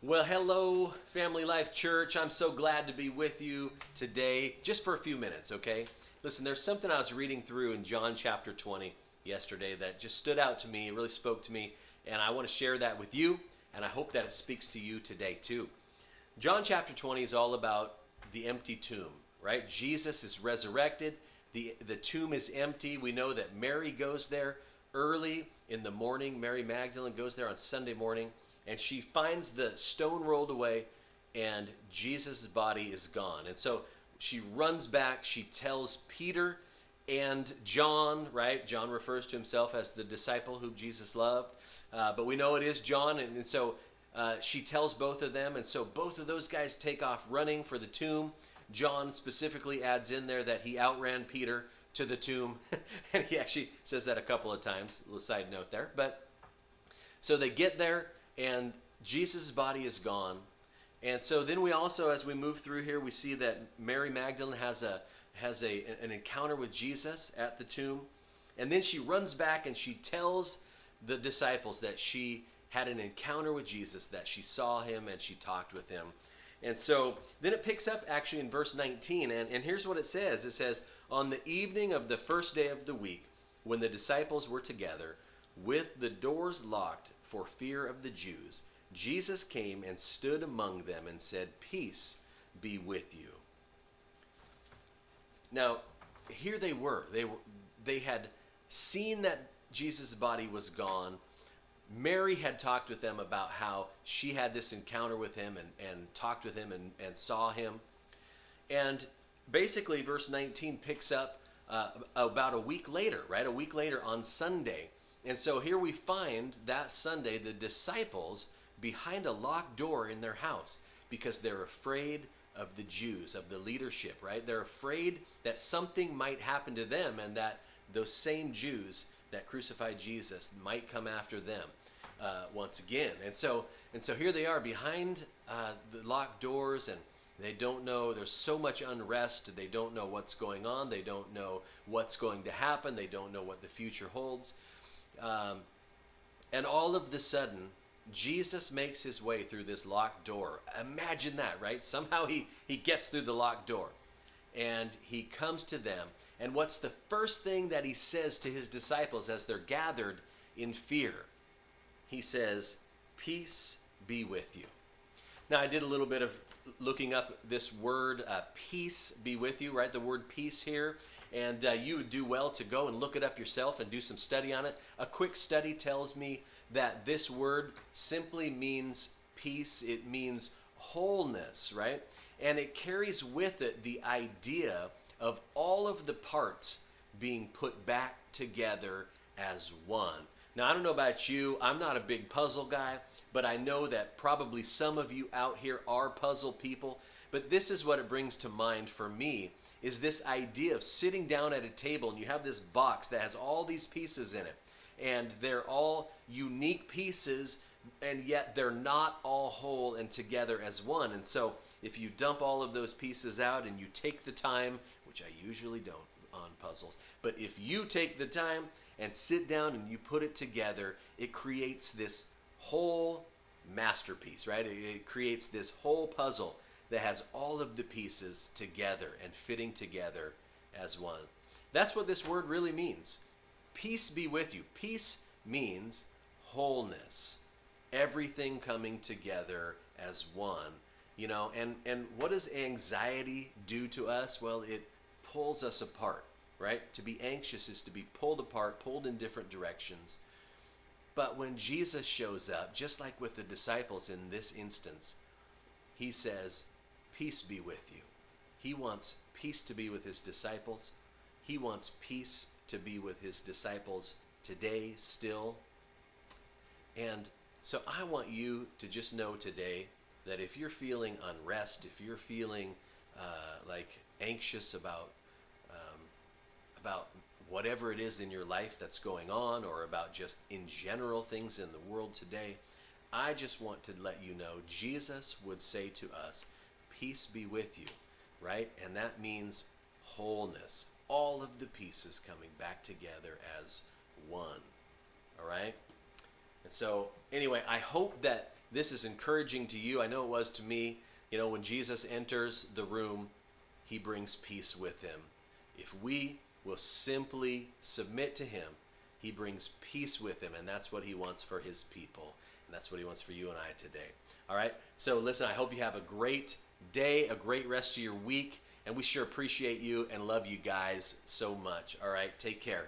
Well, hello, Family Life Church. I'm so glad to be with you today, just for a few minutes, okay? Listen, there's something I was reading through in John chapter 20 yesterday that just stood out to me. It really spoke to me, and I want to share that with you, and I hope that it speaks to you today, too. John chapter 20 is all about the empty tomb, right? Jesus is resurrected. The tomb is empty. We know that Mary goes there early in the morning. Mary Magdalene goes there on Sunday morning, and she finds the stone rolled away, and Jesus' body is gone. And so she runs back. She tells Peter and John, right? John refers to himself as the disciple whom Jesus loved, but we know it is John, and so she tells both of them, and so both of those guys take off running for the tomb. John specifically adds in there that he outran Peter to the tomb, and he actually says that a couple of times. A little side note there, but so they get there, and Jesus' body is gone. And so then we also, as we move through here, we see that Mary Magdalene has an encounter with Jesus at the tomb. And then she runs back and she tells the disciples that she had an encounter with Jesus, that she saw him and she talked with him. And so then it picks up actually in verse 19. And here's what it says. It says, "On the evening of the first day of the week, when the disciples were together, with the doors locked for fear of the Jews, Jesus came and stood among them and said, 'Peace be with you.'" Now, here they were. They had seen that Jesus' body was gone. Mary had talked with them about how she had this encounter with him and talked with him and saw him. And basically, verse 19 picks up about a week later, right? A week later on Sunday. And so here we find that Sunday the disciples behind a locked door in their house because they're afraid of the Jews, of the leadership, right? They're afraid that something might happen to them and that those same Jews that crucified Jesus might come after them once again. And so here they are behind the locked doors, and they don't know. There's so much unrest. They don't know what's going on. They don't know what's going to happen. They don't know what the future holds. And all of the sudden, Jesus makes his way through this locked door. Imagine that, right? Somehow he gets through the locked door, and he comes to them. And what's the first thing that he says to his disciples as they're gathered in fear? He says, "Peace be with you." Now, I did a little bit of looking up this word, peace be with you, right? The word peace here. And you would do well to go and look it up yourself and do some study on it. A quick study tells me that this word simply means peace. It means wholeness, right? And it carries with it the idea of all of the parts being put back together as one. Now, I don't know about you. I'm not a big puzzle guy, but I know that probably some of you out here are puzzle people. But this is what it brings to mind for me, is this idea of sitting down at a table and you have this box that has all these pieces in it. And they're all unique pieces, and yet they're not all whole and together as one. And so if you dump all of those pieces out and you take the time, which I usually don't on puzzles, but if you take the time and sit down and you put it together, it creates this whole masterpiece, right? It creates this whole puzzle that has all of the pieces together and fitting together as one. That's what this word really means. Peace be with you. Peace means wholeness. Everything coming together as one. You know, and what does anxiety do to us? Well, it pulls us apart, right? To be anxious is to be pulled apart, pulled in different directions. But when Jesus shows up, just like with the disciples in this instance, he says, "Peace be with you." He wants peace to be with his disciples. He wants peace to be with his disciples today still. And so I want you to just know today that if you're feeling unrest, if you're feeling like anxious about whatever it is in your life that's going on, or about just in general things in the world today, I just want to let you know Jesus would say to us, "Peace be with you," right? And that means wholeness. All of the pieces coming back together as one. All right? And so, anyway, I hope that this is encouraging to you. I know it was to me. You know, when Jesus enters the room, he brings peace with him. If we will simply submit to him, he brings peace with him, and that's what he wants for his people. And that's what he wants for you and I today. All right? So listen, I hope you have a great day, a great rest of your week, and we sure appreciate you and love you guys so much. All right? Take care.